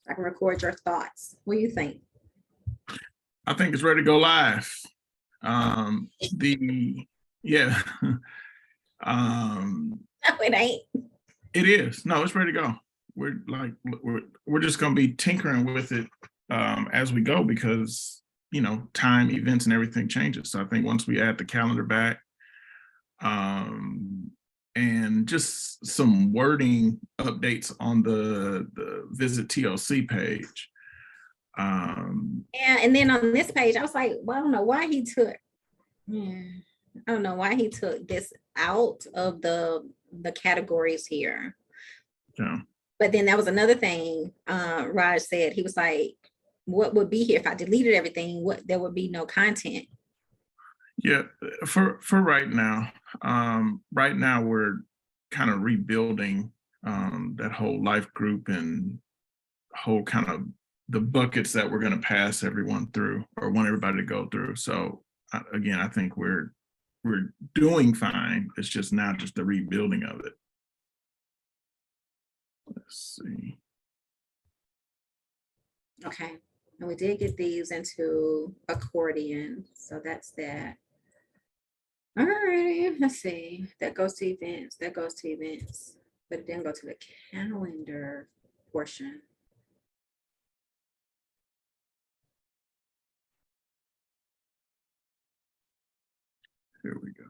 I can record your thoughts. What do you think? I think it's ready to go live. Yeah. No, it ain't. It is. No, it's ready to go. We're just gonna be tinkering with it as we go, because time, events, and everything changes. So I think once we add the calendar back, and just some wording updates on the Visit TLC page. Yeah, and then on this page, I was like, well, I don't know why he took. I don't know why he took this out of the categories here. Yeah. But then that was another thing Raj said. He was like, what would be here if I deleted everything? There would be no content. Yeah, for right now. Right now we're kind of rebuilding that whole life group and whole kind of the buckets that we're going to pass everyone through or want everybody to go through. So again, I think we're doing fine. It's just now just the rebuilding of it. Let's see. Okay, and we did get these into accordion, so that's that. All righty, let's see. That goes to events. That goes to events, but it didn't go to the calendar portion. Here we go.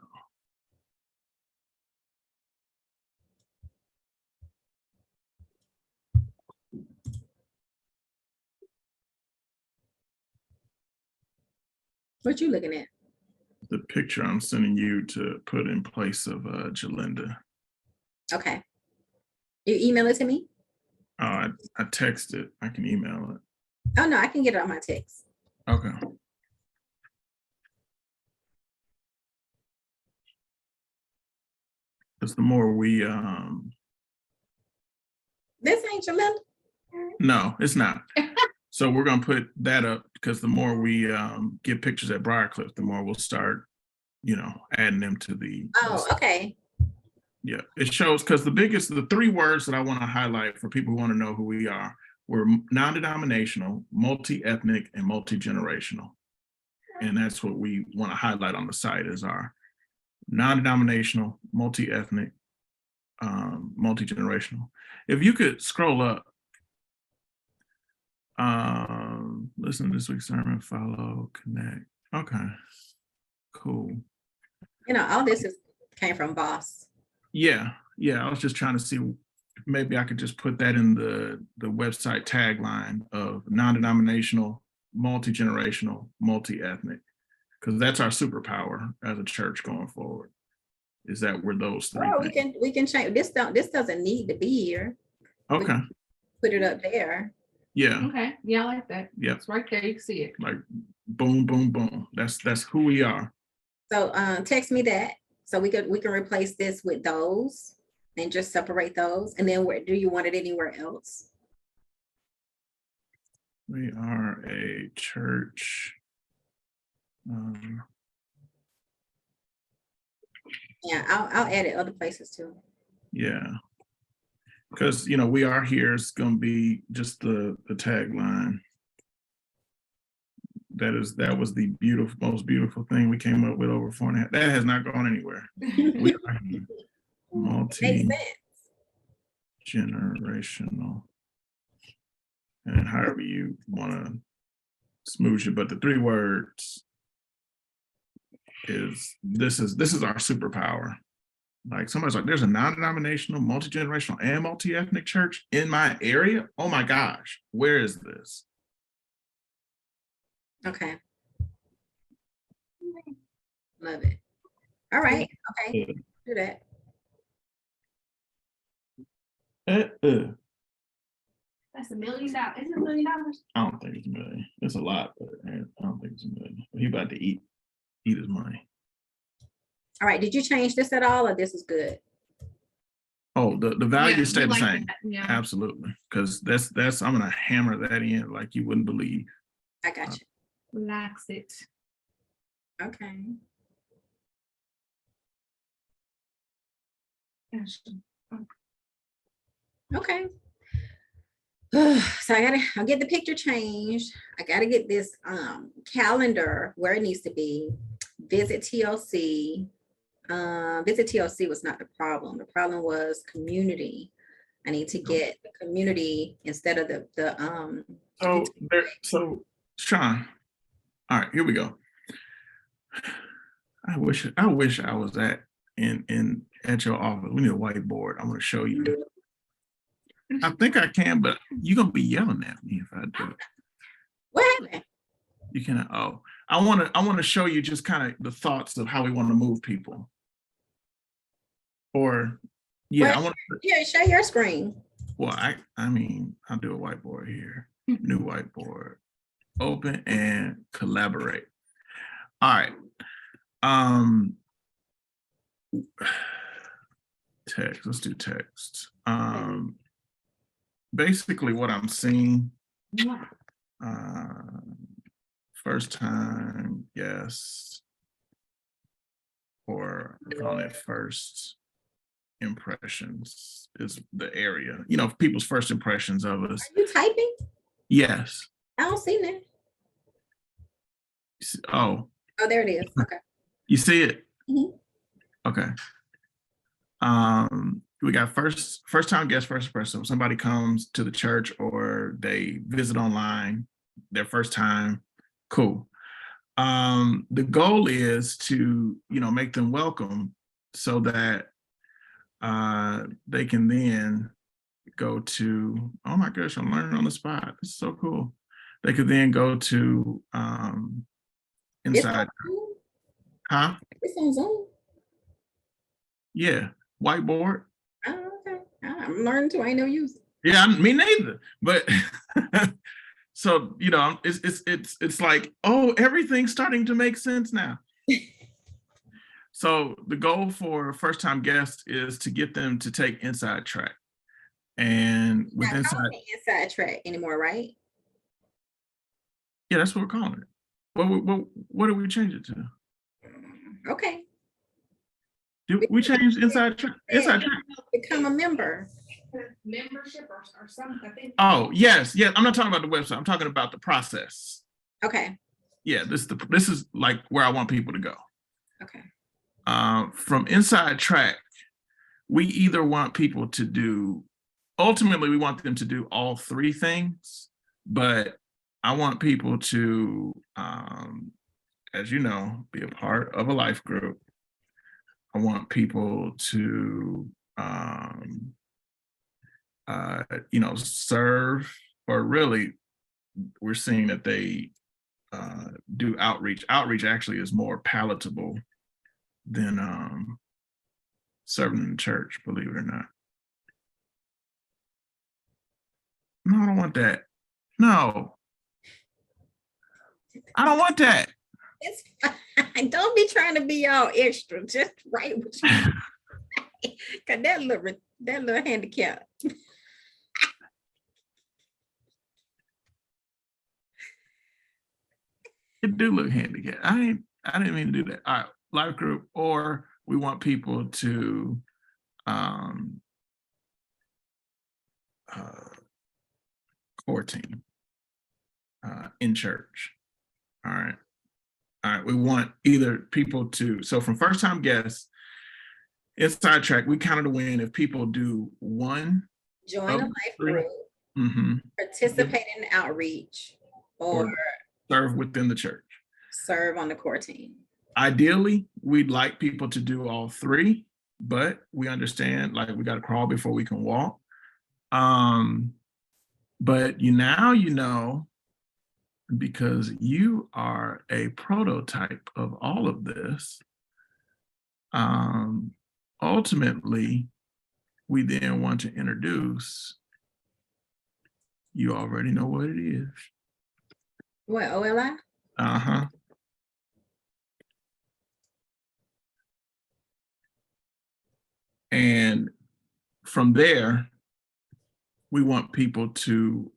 What you looking at? The picture I'm sending you to put in place of Jalinda. Okay. You email it to me? I text it. I can email it. Oh no, I can get it on my text. Okay. Because the more we This ain't Jalinda? No, it's not. So we're gonna put that up because the more we get pictures at Briarcliff, the more we'll start, adding them to the. Oh, okay. Yeah, it shows because the three words that I want to highlight for people who want to know who we are, we're non-denominational, multi-ethnic, and multi-generational. And that's what we want to highlight on the site is our non-denominational, multi-ethnic, multi-generational. If you could scroll up, listen to this week's sermon, follow, connect. Okay, cool. All this came from Boss. Yeah. I was just trying to see maybe I could just put that in the website tagline of non-denominational, multi-generational, multi-ethnic, because that's our superpower as a church going forward. Is that we're those three things. we can change this. This doesn't need to be here. Okay. Put it up there. Yeah. Okay. Yeah, I like that. Yeah. It's right there. You can see it. Like boom, boom, boom. That's who we are. So text me that so we can replace this with those and just separate those. And then where do you want it anywhere else? We are a church. Yeah, I'll add it other places too. Yeah. Because we are here. It's gonna be just the tagline. That was the most beautiful thing we came up with over 4.5. That has not gone anywhere. We are multi-generational, and however you want to smoosh it, but the three words is this is our superpower. Like somebody's like, there's a non-denominational, multi-generational, and multi-ethnic church in my area. Oh my gosh, where is this? Okay. Love it. All right. Okay. Do that. That's $1 million. Is it $1 million? I don't think it's $1 million. It's a lot, but I don't think it's $1 million. He about to eat his money. All right. Did you change this at all, or this is good? Oh, the value stayed the same. Yeah. Absolutely. Because that's I'm gonna hammer that in like you wouldn't believe. I got you. Relax it. Okay. Okay. So I'll get the picture changed. I gotta get this calendar where it needs to be. Visit TLC. Visit TLC was not the problem. The problem was community. I need to get the community instead of the So Sean, all right, here we go. I wish I was at your office. We need a whiteboard. I'm gonna show you. I think I can, but you're gonna be yelling at me if I do it. What happened? You can. Oh, I want to show you just kind of the thoughts of how we want to move people. Or, yeah, Well, share your screen. Well, I mean, I'll do a whiteboard here. New whiteboard. Open and collaborate. All right. Text. Let's do text. Basically, what I'm seeing. First time guest, or I call it first impressions is the area. You know, people's first impressions of us. Are you typing? Yes. I don't see that. Oh, there it is. Okay. You see it? Mm-hmm. Okay. We got first time guest, first person. Somebody comes to the church or they visit online, their first time. Cool. The goal is to, make them welcome so that they can then go to, oh my gosh, I'm learning on the spot. This is so cool. They could then go to inside. Huh? It's on Zoom. Yeah, whiteboard. Oh, okay. I'm learning too. I ain't no use. Yeah, me neither. But so it's like, oh, everything's starting to make sense now. So the goal for first time guests is to get them to take inside track, and with inside track anymore, right? Yeah, that's what we're calling it. What do we change it to? Okay. We changed inside track? Inside track. Become a member. Membership or something. Oh, yes. I'm not talking about the website. I'm talking about the process. Okay. Yeah, this is like where I want people to go. Okay. From inside track, we either want people to do, ultimately we want them to do all three things, but I want people to, as you know, be a part of a life group. I want people to, serve, or really, we're seeing that they do outreach. Outreach actually is more palatable than serving in the church, believe it or not. No, I don't want that. No, I don't want that. It's fine. Don't be trying to be all extra. Just write what you cause that little handicap. It do look handicapped. I didn't mean to do that. All right, life group, or we want people to core team in church. All right. We want either people to, so from first time guests, inside track, we count it a win if people do one. Join a life group, participate in outreach, or serve within the church. Serve on the core team. Ideally, we'd like people to do all three, but we understand, like, we got to crawl before we can walk. But because you are a prototype of all of this, ultimately, we then want to introduce, you already know what it is. What, OLI? Uh-huh. And from there, we want people to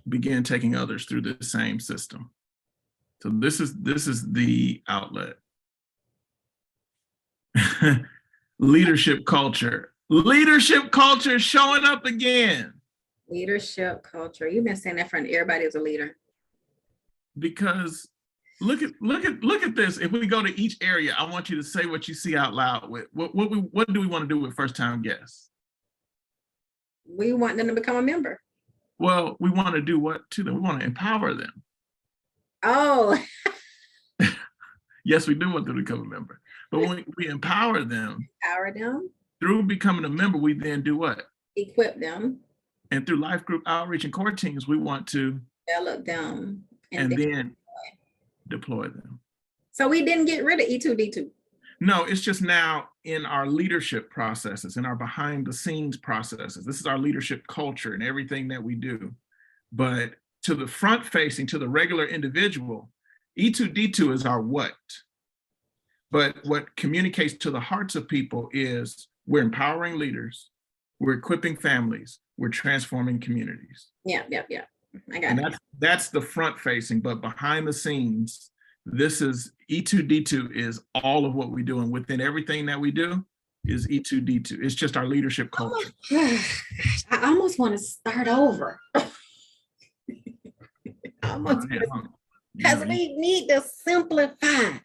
begin taking others through the same system. So this is the outlet. Leadership culture. Leadership culture showing up again. Leadership culture. You've been saying that in front of everybody as a leader. Because look at this. If we go to each area, I want you to say what you see out loud. With what do we want to do with first time guests? We want them to become a member. Well, we want to do what to them? We want to empower them. Oh, Yes, we do want them to become a member. But when we empower them empower them, through becoming a member, we then do what? equip them, And through life group outreach and core teams, we want to develop them, and then deploy them. So we didn't get rid of E2D2. No, it's just now in our leadership processes, in our behind the scenes processes. This is our leadership culture and everything that we do. But to the front facing, to the regular individual, E2D2 is our what. But what communicates to the hearts of people is we're empowering leaders, we're equipping families, we're transforming communities. Yeah. I got it. That's the front facing, but behind the scenes, this is E2D2 is all of what we do. And within everything that we do is E2D2. It's just our leadership culture. I almost want to start over. Because we need to simplify.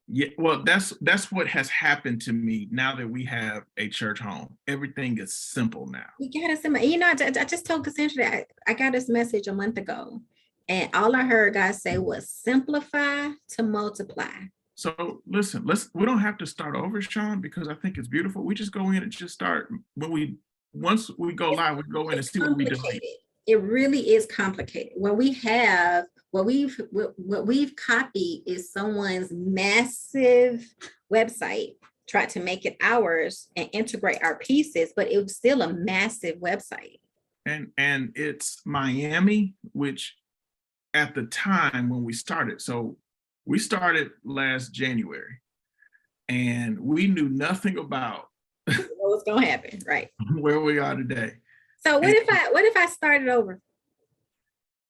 Yeah, well, that's what has happened to me now that we have a church home. Everything is simple now. We got to simplify. You know, I just told Cassandra that I got this message a month ago, and all I heard God say was simplify to multiply. So listen, we don't have to start over, Sean, because I think it's beautiful. We just go in and just start once we go live, we go in and see what we do. It really is complicated. What we've copied is someone's massive website, tried to make it ours and integrate our pieces, but it was still a massive website. And it's Miami, which at the time when we started, so we started last January, and we knew nothing about what was going to happen, right? Where we are today. So what if I started over?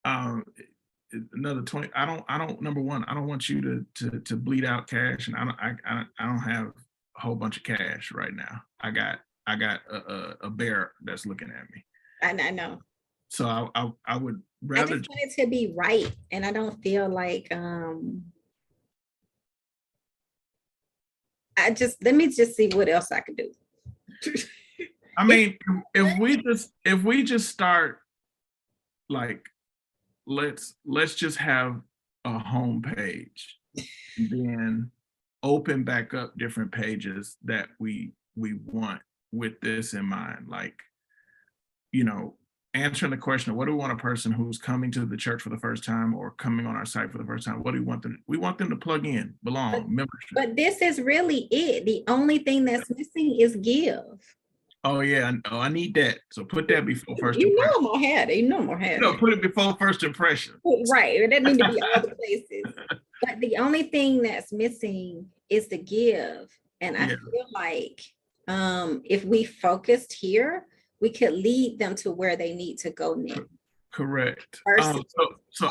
Another 20. I don't. Number one, I don't want you to bleed out cash, and I don't have a whole bunch of cash right now. I got a bear that's looking at me. I know. So I would rather. I just want it to be right, and I don't feel like let me just see what else I could do. I mean, if we just start, like, let's just have a home page, and then open back up different pages that we want with this in mind. Like, you know, answering the question of what do we want a person who's coming to the church for the first time or coming on our site for the first time, what do we want them? We want them to plug in, belong, membership. But this is really it. The only thing that's missing is give. Oh yeah, I need that. So put that before first impression. impression. I'm gonna have it. You know I'm gonna have it. No, put it before first impression. Right. That need to be all the places. But the only thing that's missing is the give. And I feel like if we focused here, we could lead them to where they need to go next. Correct. So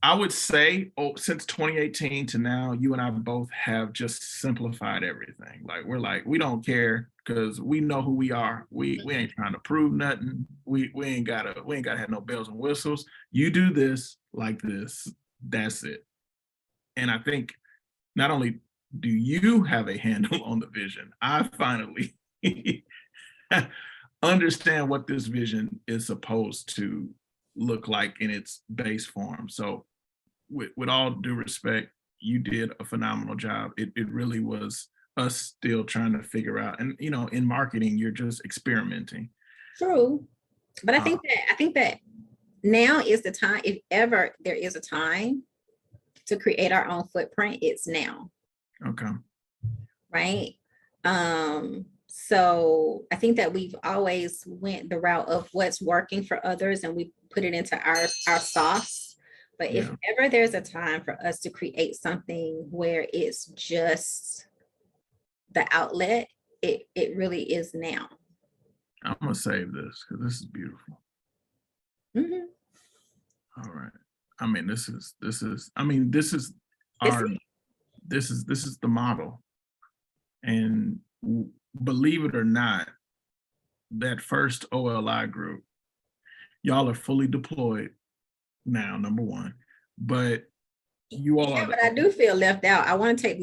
I would say, since 2018 to now, you and I both have just simplified everything. Like we don't care because we know who we are. We ain't trying to prove nothing. We ain't gotta have no bells and whistles. You do this like this. That's it. And I think not only do you have a handle on the vision, I finally understand what this vision is supposed to look like in its base form. So with all due respect, you did a phenomenal job. It really was us still trying to figure out, and you know, in marketing, you're just experimenting. True. But I think that now is the time, if ever there is a time to create our own footprint, it's now. Okay. Right. So I think that we've always went the route of what's working for others and we put it into our sauce. But if ever there's a time for us to create something where it's just the outlet, it really is now. I'm gonna save this because this is beautiful. Mm-hmm. All right. I mean, this is the model. And believe it or not, that first OLI group, y'all are fully deployed now, number one. But you all Yeah, are but I do feel left out. I want to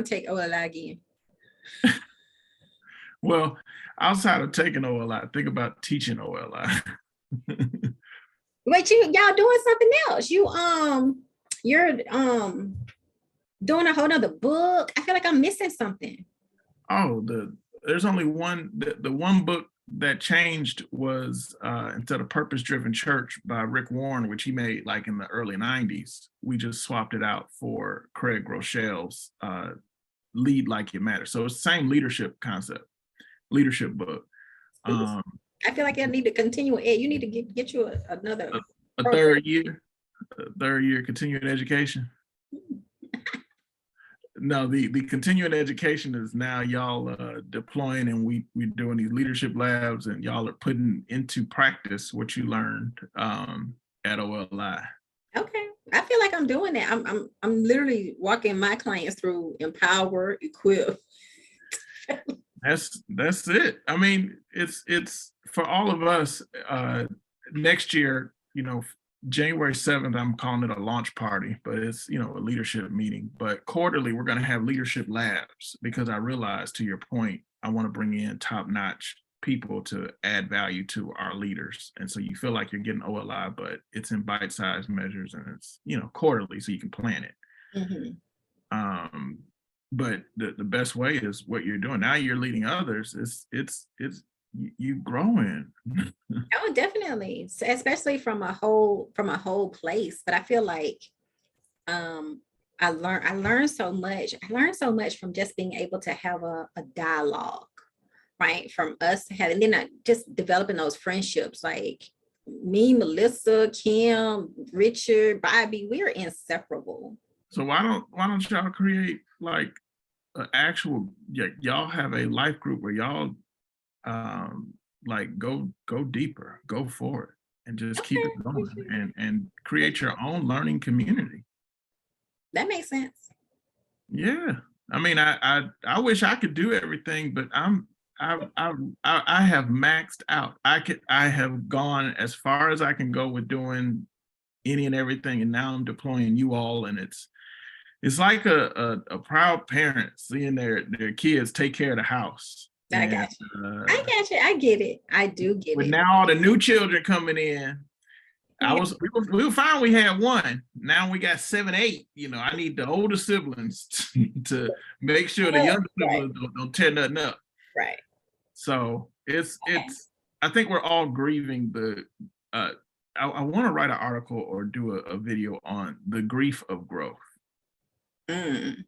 take OLI again. well, outside of taking OLI, think about teaching OLI. But y'all doing something else. You're doing a whole nother book. I feel like I'm missing something. Oh, there's only one. The one book that changed was instead of Purpose Driven Church by Rick Warren, which he made like in the early 90s. We just swapped it out for Craig Rochelle's Lead Like It Matters. So it's the same leadership concept, leadership book. I feel like I need to continue it. You need to get you another a third year continuing education. No, the continuing education is now y'all deploying, and we doing these leadership labs, and y'all are putting into practice what you learned at OLI. Okay, I feel like I'm doing that. I'm literally walking my clients through empower, equip. That's it. I mean, it's for all of us. Next year, January 7th, I'm calling it a launch party, but it's, a leadership meeting. But quarterly, we're going to have leadership labs because I realized, to your point, I want to bring in top-notch people to add value to our leaders. And so you feel like you're getting OLI, but it's in bite-sized measures, and it's, quarterly, so you can plan it. Mm-hmm. But the best way is what you're doing. Now you're leading others. It's you growing. Oh, definitely, especially from a whole place. But I feel like I learned so much. I learned so much from just being able to have a dialogue, right? From us having, then just developing those friendships. Like me, Melissa, Kim, Richard, Bobby, we're inseparable. So why don't y'all create like an actual, y'all have a life group where y'all like go deeper, go for it, and just keep it going, and create your own learning community. That makes sense. Yeah, I mean, I wish I could do everything, but I have maxed out. I have gone as far as I can go with doing any and everything, and now I'm deploying you all, and it's like a proud parent seeing their kids take care of the house. I got you. I get it. I do get but it. Now all the new children coming in. We were fine. We had one. Now we got 7, 8. I need the older siblings to make sure the younger siblings don't tear nothing up. Right. So it's. I think we're all grieving the. I want to write an article or do a video on the grief of growth. And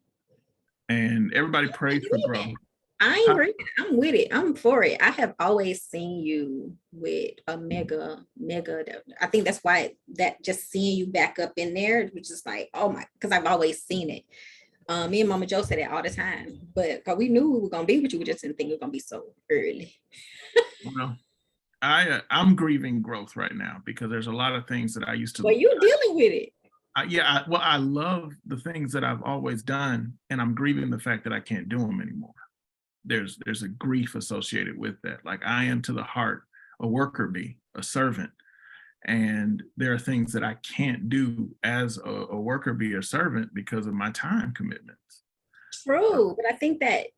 everybody prays for growth. I agree. I'm with it. I'm for it. I have always seen you with a mega. I think that's why that just seeing you back up in there, which is like, oh my, because I've always seen it. Me and Mama Joe said it all the time, but because we knew we were gonna be with you, we just didn't think it was gonna be so early. Well, I'm grieving growth right now because there's a lot of things that I used to. Well, you're dealing with it. I love the things that I've always done, and I'm grieving the fact that I can't do them anymore. There's a grief associated with that. Like, I am to the heart a worker bee, a servant, and there are things that I can't do as a worker bee or servant because of my time commitments. True, but I think that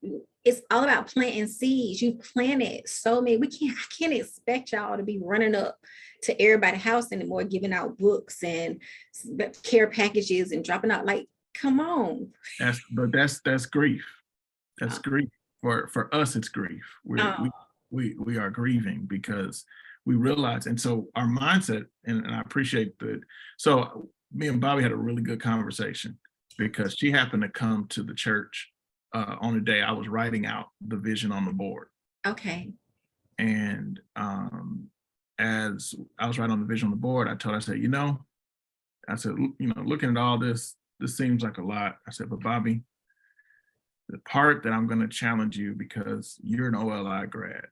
it's all about planting seeds. You planted so many. I can't expect y'all to be running up to everybody's house anymore, giving out books and care packages and dropping out. Like, come on. That's grief. That's grief. For us, it's grief. We are grieving because we realize, and so our mindset, and I appreciate so me and Bobby had a really good conversation because she happened to come to the church on the day I was writing out the vision on the board. Okay. And as I was writing on the vision on the board, I said, looking at all this seems like a lot. I said, but Bobby, the part that I'm going to challenge you, because you're an OLI grad,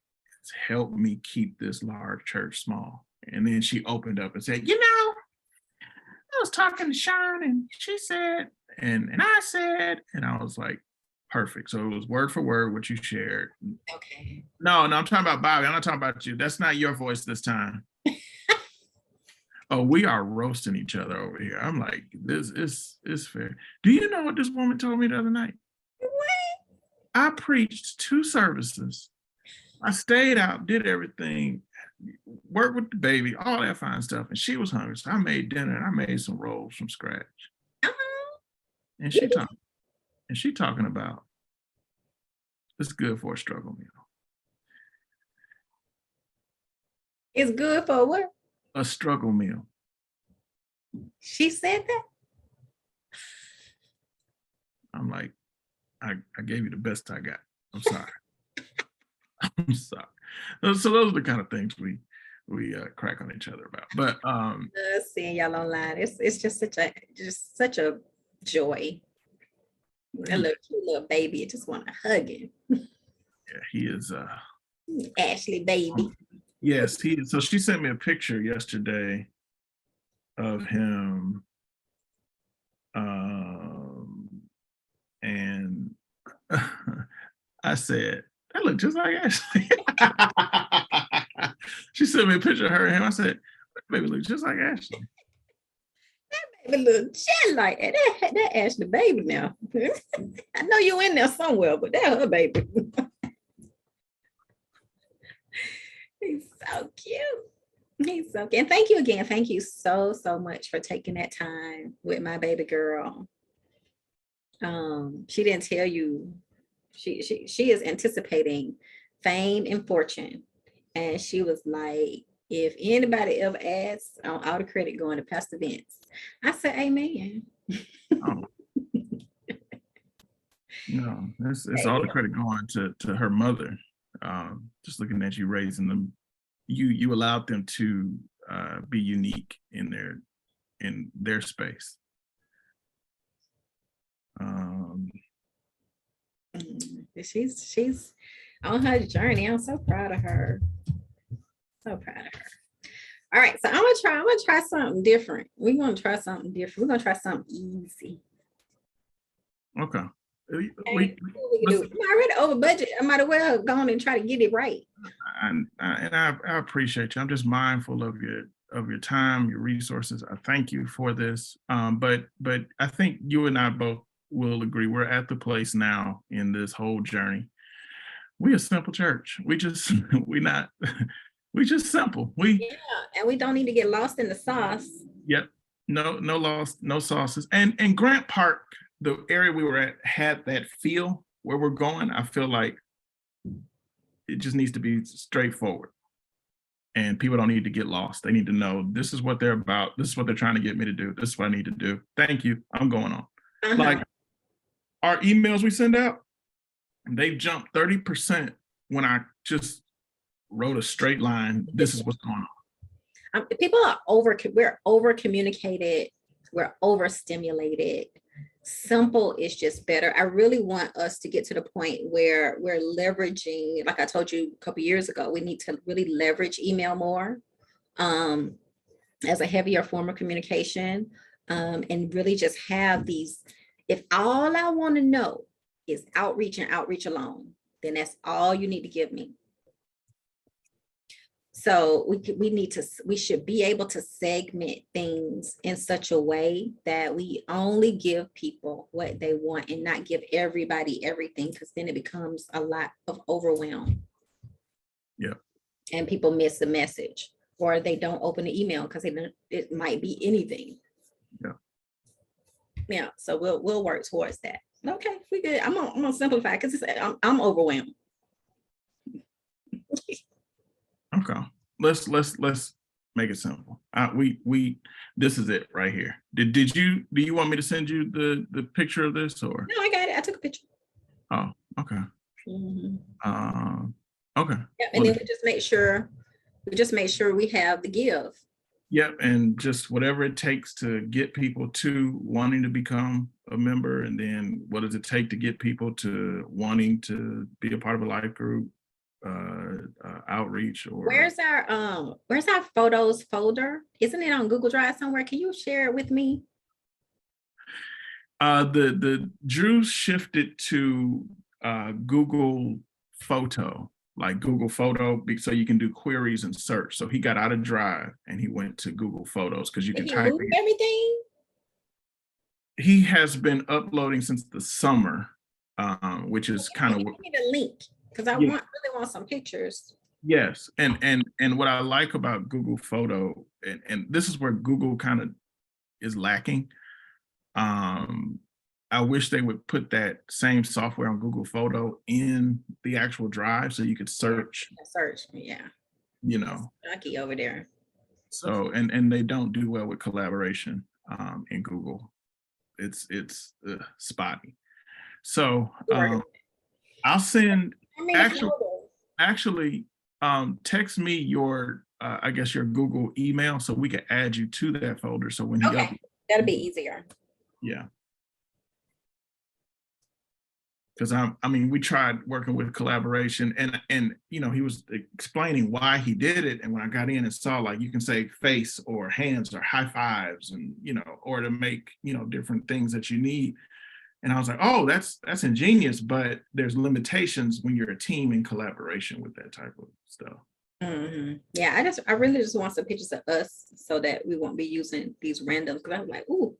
is help me keep this large church small. And then she opened up and said, I was talking to Shan, and she said, and I said, and I was like, perfect. So it was word for word what you shared. Okay. No, I'm talking about Bobby. I'm not talking about you. That's not your voice this time. Oh, we are roasting each other over here. I'm like, this is fair. Do you know what this woman told me the other night? What? I preached 2 services. I stayed out, did everything, worked with the baby, all that fine stuff. And she was hungry. So I made dinner and I made some rolls from scratch. Uh-huh. And she talking about it's good for a struggle meal. It's good for what? A struggle meal. She said that? I'm like, I gave you the best I got. I'm sorry. I'm sorry. So those are the kind of things we crack on each other about. But Seeing y'all online, it's just such a joy. That little cute little baby, I just want to hug him. yeah, he is Ashley baby. yes, he is. So she sent me a picture yesterday of him. And I said, that looked just like Ashley. She sent me a picture of her and him. I said, that baby looks just like Ashley. That baby look just like that Ashley baby now. I know you in there somewhere, but that's her baby. He's so cute. He's so cute. And thank you again. Thank you so much for taking that time with my baby girl. She didn't tell you she is anticipating fame and fortune. And she was like, if anybody ever asks, all the credit going to Pastor Vince. I said, amen. Oh. No, it's all the credit going to her mother. Just looking at you raising them, you allowed them to be unique in their space. She's on her journey. I'm so proud of her. So proud of her. All right, so I'm gonna try something different. We're gonna try something different. We're gonna try something easy. Okay. I'm already over budget. I might as well go on and try to get it right. And I appreciate you. I'm just mindful of your time, your resources. I thank you for this. But I think you and I both will agree we're at the place now in this whole journey. We a simple church. We just we just simple. And we don't need to get lost in the sauce. Yep. No loss, no sauces. And Grant Park, the area we were at, had that feel where we're going. I feel like it just needs to be straightforward. And people don't need to get lost. They need to know this is what they're about. This is what they're trying to get me to do. This is what I need to do. Thank you. I'm going on. Uh-huh. Like our emails we send out, they've jumped 30% when I just wrote a straight line. This is what's going on. People are we're over communicated. We're overstimulated. Simple is just better. I really want us to get to the point where we're leveraging, like I told you a couple years ago, we need to really leverage email more as a heavier form of communication, and really just have these. If all I want to know is outreach and outreach alone, then that's all you need to give me. So we should be able to segment things in such a way that we only give people what they want and not give everybody everything, because then it becomes a lot of overwhelm. Yeah. And people miss the message, or they don't open the email because it might be anything. Yeah. Yeah. So we'll work towards that. Okay, we good. I'm gonna simplify because I'm overwhelmed. Okay, let's make it simple. We this is it right here. Do you want me to send you the picture of this, or? No, I got it. I took a picture. Oh, okay. Mm-hmm. Okay. Yeah, and then we just make sure we have the give. Yep, and just whatever it takes to get people to wanting to become a member, and then what does it take to get people to wanting to be a part of a life group, outreach, or where's our photos folder? Isn't it on Google Drive somewhere? Can you share it with me? The Drew shifted to Google Photo, like Google Photo, so you can do queries and search. So he got out of Drive and he went to Google Photos because you can He type moved in. everything. He has been uploading since the summer, which is kind of Give me the link because I Yeah. really want some pictures. yes. And what I like about Google Photo, and this is where Google kind of is lacking. I wish they would put that same software on Google Photo in the actual Drive so you could search, Yeah. you know. Lucky over there. So and they don't do well with collaboration in Google. It's spotty. So I'll send actually text me your I guess your Google email so we can add you to that folder. So when he Okay, that'll be easier. Yeah. Because I mean, we tried working with collaboration, and you know, he was explaining why he did it. And when I got in and saw, like, you can say face or hands or high fives, and you know, or to make, you know, different things that you need. And I was like, oh, that's ingenious, but there's limitations when you're a team in collaboration with that type of stuff. Mm-hmm. Yeah, I really just want some pictures of us so that we won't be using these randoms. Because I'm like, ooh,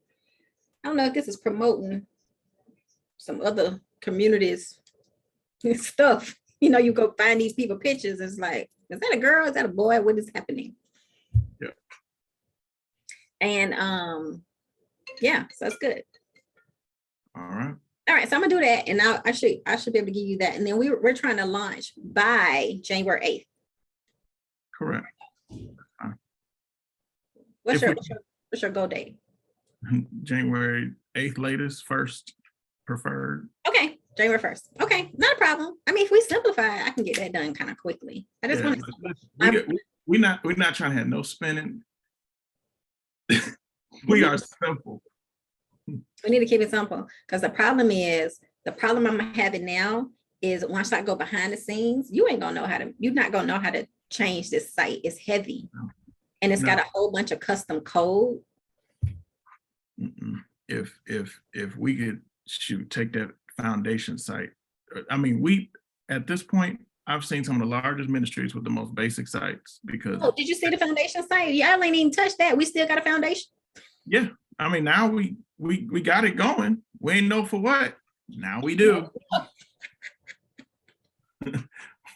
I don't know if this is promoting some other communities stuff. You know, you go find these people pictures. It's like, is that a girl? Is that a boy? What is happening? Yeah. And yeah, so that's good. All right. All right, so I'm gonna do that, and I should be able to give you that. And then we're trying to launch by January 8th. Correct. What's your go date? January 8th latest, first preferred. Okay, January 1st. Okay, not a problem. I mean, if we simplify, I can get that done kind of quickly. I just want to. We're not trying to have no spinning. We are simple. We need to keep it simple because the problem I'm having now is once I go behind the scenes, you're not gonna know how to change this site. It's heavy and it's got a whole bunch of custom code. If we could take that foundation site, I mean, at this point, I've seen some of the largest ministries with the most basic sites because. Oh, did you see the foundation site? Y'all ain't even touched that. We still got a foundation. Yeah, I mean, now we got it going. We ain't know for what. Now we do.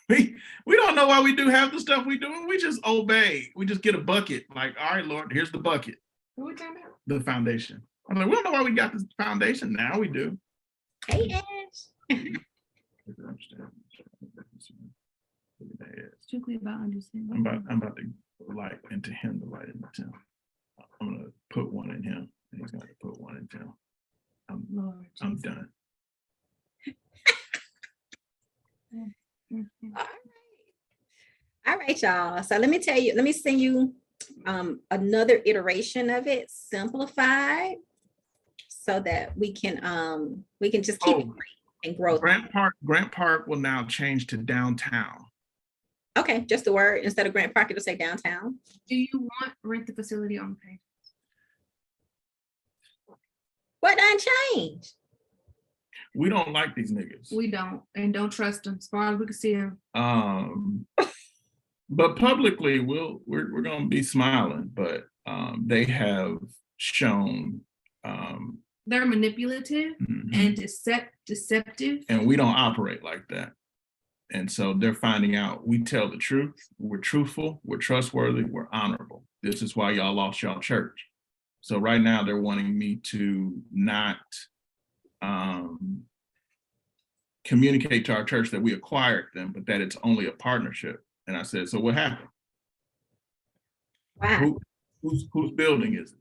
we don't know why we do half the stuff we do. We just obey. We just get a bucket. Like, all right, Lord, here's the bucket. Who we talking about? The foundation. I'm like, we don't know why we got this foundation. Now we do. Hey, Ash. Strictly about understanding. I'm about to light into him, the light into him. I'm gonna put one in him, and he's gonna put one in Tim. I'm done. All right, y'all. So let me send you another iteration of it, simplified, so that we can just keep it and grow. Grant Park will now change to downtown. Okay, just the word instead of Grant Park, it'll say downtown. Do you want rent the facility on page? What done changed? We don't like these niggas. We don't, and don't trust them as far as we can see them. But publicly, we're gonna be smiling. But they have shown they're manipulative and deceptive, and we don't operate like that. And so they're finding out we tell the truth, we're truthful, we're trustworthy, we're honorable. This is why y'all lost y'all church. So right now they're wanting me to not communicate to our church that we acquired them, but that it's only a partnership. And I said, so what happened? Wow. Whose building is it?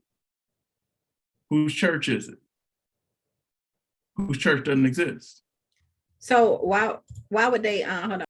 Whose church is it? Whose church doesn't exist? So why would they hold on?